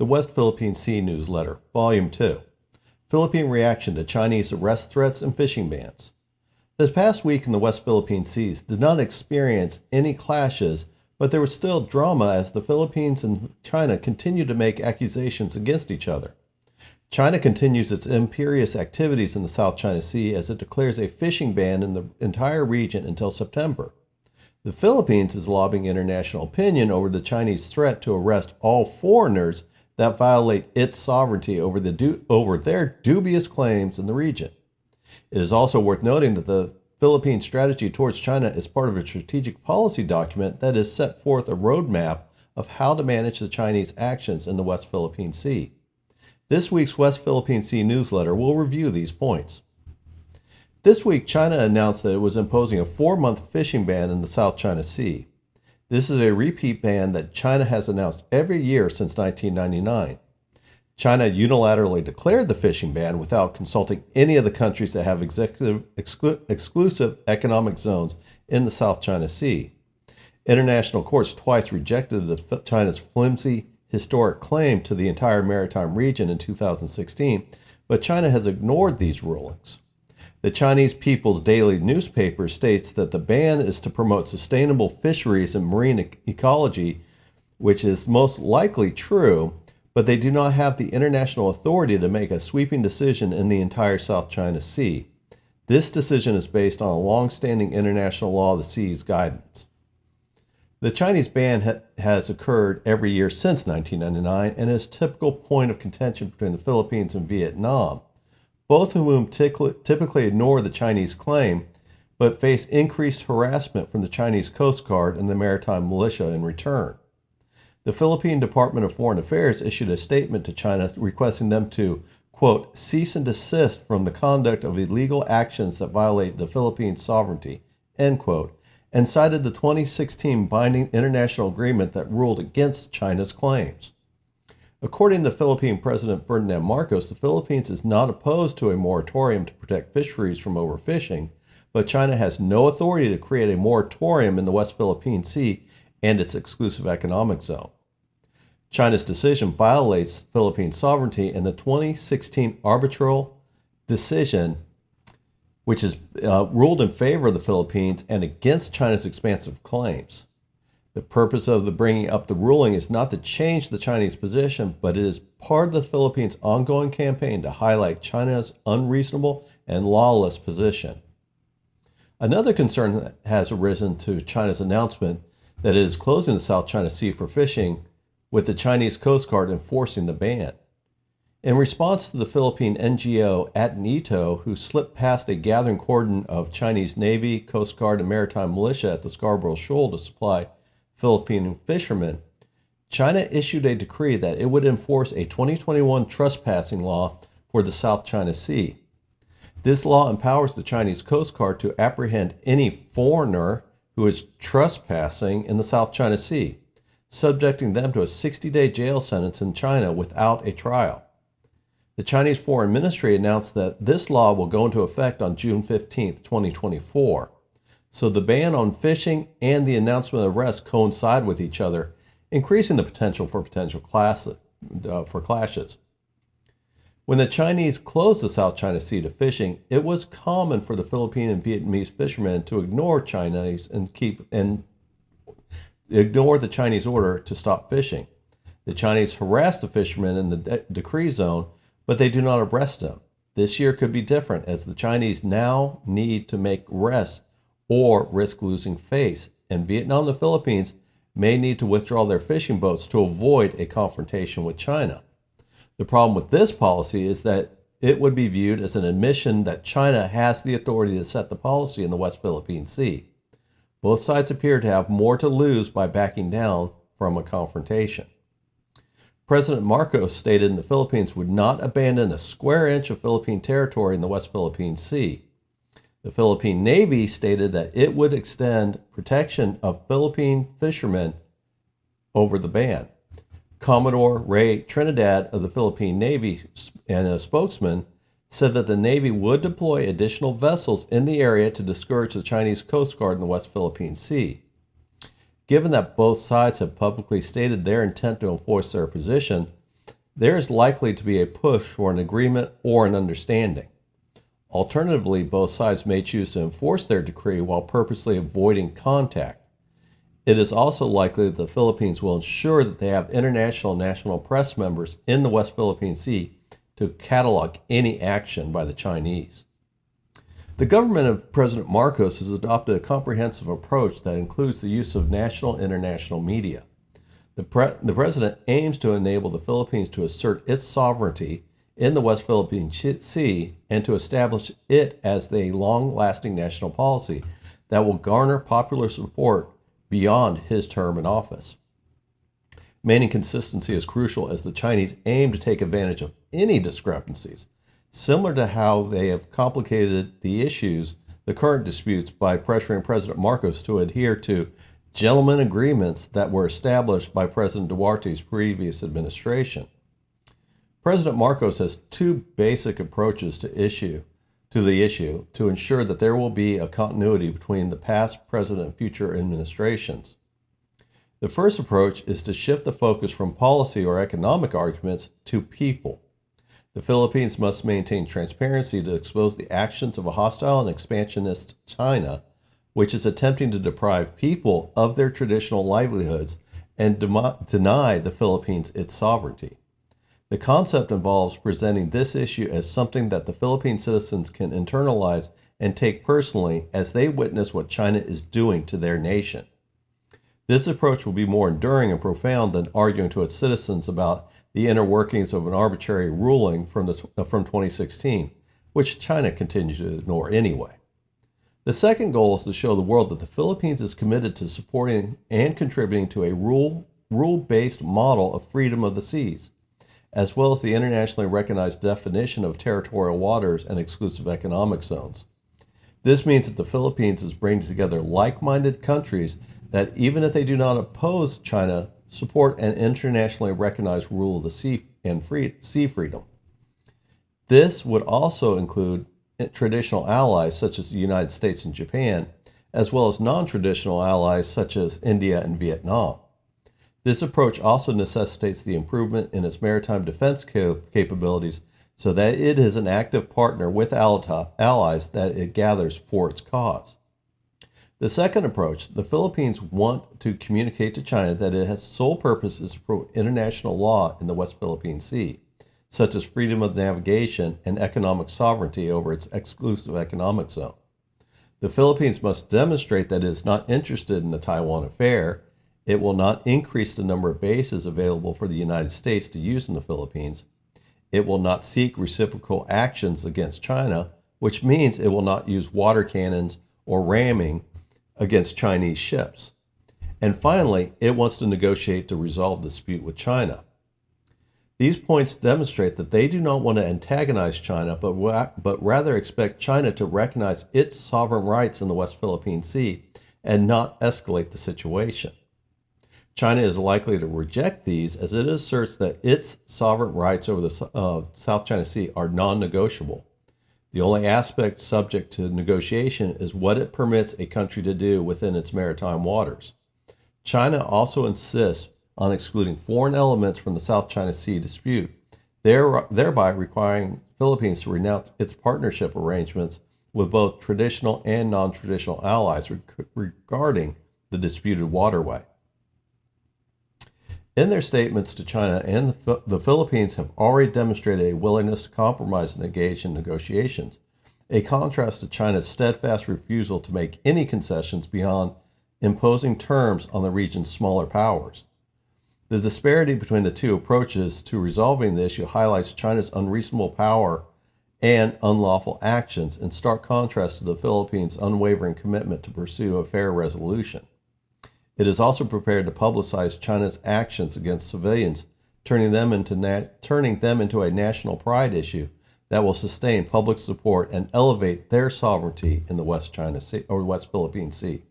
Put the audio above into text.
The West Philippine Sea Newsletter, Volume 2. Philippine Reaction to Chinese Arrest Threats and Fishing Bans. This past week in the West Philippine Seas did not experience any clashes, but there was still drama as the Philippines and China continued to make accusations against each other. China continues its imperious activities in the South China Sea as it declares a fishing ban in the entire region until September. The Philippines is lobbying international opinion over the Chinese threat to arrest all foreigners that violate its sovereignty over their dubious claims in the region. It is also worth noting that the Philippine strategy towards China is part of a strategic policy document that has set forth a roadmap of how to manage the Chinese actions in the West Philippine Sea. This week's West Philippine Sea newsletter will review these points. This week, China announced that it was imposing a 4-month fishing ban in the South China Sea. This is a repeat ban that China has announced every year since 1999. China unilaterally declared the fishing ban without consulting any of the countries that have exclusive economic zones in the South China Sea. International courts twice rejected China's flimsy historic claim to the entire maritime region in 2016, but China has ignored these rulings. The Chinese People's Daily newspaper states that the ban is to promote sustainable fisheries and marine ecology, which is most likely true, but they do not have the international authority to make a sweeping decision in the entire South China Sea. This decision is based on a long-standing international law of the sea's guidance. The Chinese ban has occurred every year since 1999 and is a typical point of contention between the Philippines and Vietnam, both of whom typically ignore the Chinese claim, but face increased harassment from the Chinese Coast Guard and the maritime militia in return. The Philippine Department of Foreign Affairs issued a statement to China requesting them to, quote, cease and desist from the conduct of illegal actions that violate the Philippines' sovereignty, end quote, and cited the 2016 binding international agreement that ruled against China's claims. According to Philippine President Ferdinand Marcos, the Philippines is not opposed to a moratorium to protect fisheries from overfishing, but China has no authority to create a moratorium in the West Philippine Sea and its exclusive economic zone. China's decision violates Philippine sovereignty, and the 2016 arbitral decision, which is ruled in favor of the Philippines and against China's expansive claims. The purpose of the bringing up the ruling is not to change the Chinese position, but it is part of the Philippines' ongoing campaign to highlight China's unreasonable and lawless position. Another concern that has arisen to China's announcement that it is closing the South China Sea for fishing, with the Chinese Coast Guard enforcing the ban. In response to the Philippine NGO Atenito, who slipped past a gathering cordon of Chinese Navy, Coast Guard, and maritime militia at the Scarborough Shoal to supply Philippine fishermen, China issued a decree that it would enforce a 2021 trespassing law for the South China Sea. This law empowers the Chinese Coast Guard to apprehend any foreigner who is trespassing in the South China Sea, subjecting them to a 60-day jail sentence in China without a trial. The Chinese Foreign Ministry announced that this law will go into effect on June 15, 2024. So the ban on fishing and the announcement of arrest coincide with each other, increasing the potential for clashes. When the Chinese closed the South China Sea to fishing, it was common for the Philippine and Vietnamese fishermen to ignore ignore the Chinese order to stop fishing. The Chinese harass the fishermen in the decree zone, but they do not arrest them. This year could be different, as the Chinese now need to make arrests or risk losing face, and Vietnam and the Philippines may need to withdraw their fishing boats to avoid a confrontation with China. The problem with this policy is that it would be viewed as an admission that China has the authority to set the policy in the West Philippine Sea. Both sides appear to have more to lose by backing down from a confrontation. President Marcos stated the Philippines would not abandon a square inch of Philippine territory in the West Philippine Sea. The Philippine Navy stated that it would extend protection of Philippine fishermen over the ban. Commodore Ray Trinidad of the Philippine Navy and a spokesman said that the Navy would deploy additional vessels in the area to discourage the Chinese Coast Guard in the West Philippine Sea. Given that both sides have publicly stated their intent to enforce their position, there is likely to be a push for an agreement or an understanding. Alternatively, both sides may choose to enforce their decree while purposely avoiding contact. It is also likely that the Philippines will ensure that they have international and national press members in the West Philippine Sea to catalog any action by the Chinese. The government of President Marcos has adopted a comprehensive approach that includes the use of national and international media. The president aims to enable the Philippines to assert its sovereignty in the West Philippine Sea and to establish it as a long-lasting national policy that will garner popular support beyond his term in office. Maintaining consistency is crucial as the Chinese aim to take advantage of any discrepancies, similar to how they have complicated the current disputes by pressuring President Marcos to adhere to gentlemen agreements that were established by President Duterte's previous administration. President Marcos has two basic approaches to the issue to ensure that there will be a continuity between the past, present, and future administrations. The first approach is to shift the focus from policy or economic arguments to people. The Philippines must maintain transparency to expose the actions of a hostile and expansionist China, which is attempting to deprive people of their traditional livelihoods and deny the Philippines its sovereignty. The concept involves presenting this issue as something that the Philippine citizens can internalize and take personally as they witness what China is doing to their nation. This approach will be more enduring and profound than arguing to its citizens about the inner workings of an arbitrary ruling from 2016, which China continues to ignore anyway. The second goal is to show the world that the Philippines is committed to supporting and contributing to a rule-based model of freedom of the seas, as well as the internationally recognized definition of territorial waters and exclusive economic zones. This means that the Philippines is bringing together like-minded countries that, even if they do not oppose China, support an internationally recognized rule of the sea and sea freedom. This would also include traditional allies such as the United States and Japan, as well as non-traditional allies such as India and Vietnam. This approach also necessitates the improvement in its maritime defense capabilities so that it is an active partner with allies that it gathers for its cause. The second approach, the Philippines want to communicate to China that its sole purpose is to promote international law in the West Philippine Sea, such as freedom of navigation and economic sovereignty over its exclusive economic zone. The Philippines must demonstrate that it is not interested in the Taiwan affair. It will not increase the number of bases available for the United States to use in the Philippines. It will not seek reciprocal actions against China, which means it will not use water cannons or ramming against Chinese ships. And finally, it wants to negotiate to resolve the dispute with China. These points demonstrate that they do not want to antagonize China, but rather expect China to recognize its sovereign rights in the West Philippine Sea and not escalate the situation. China is likely to reject these as it asserts that its sovereign rights over the South China Sea are non-negotiable. The only aspect subject to negotiation is what it permits a country to do within its maritime waters. China also insists on excluding foreign elements from the South China Sea dispute, thereby requiring Philippines to renounce its partnership arrangements with both traditional and non-traditional allies regarding the disputed waterway. In their statements to China, and the Philippines have already demonstrated a willingness to compromise and engage in negotiations, a contrast to China's steadfast refusal to make any concessions beyond imposing terms on the region's smaller powers. The disparity between the two approaches to resolving the issue highlights China's unreasonable power and unlawful actions, in stark contrast to the Philippines' unwavering commitment to pursue a fair resolution. It is also prepared to publicize China's actions against civilians, turning them into a national pride issue that will sustain public support and elevate their sovereignty in the West China Sea or West Philippine Sea.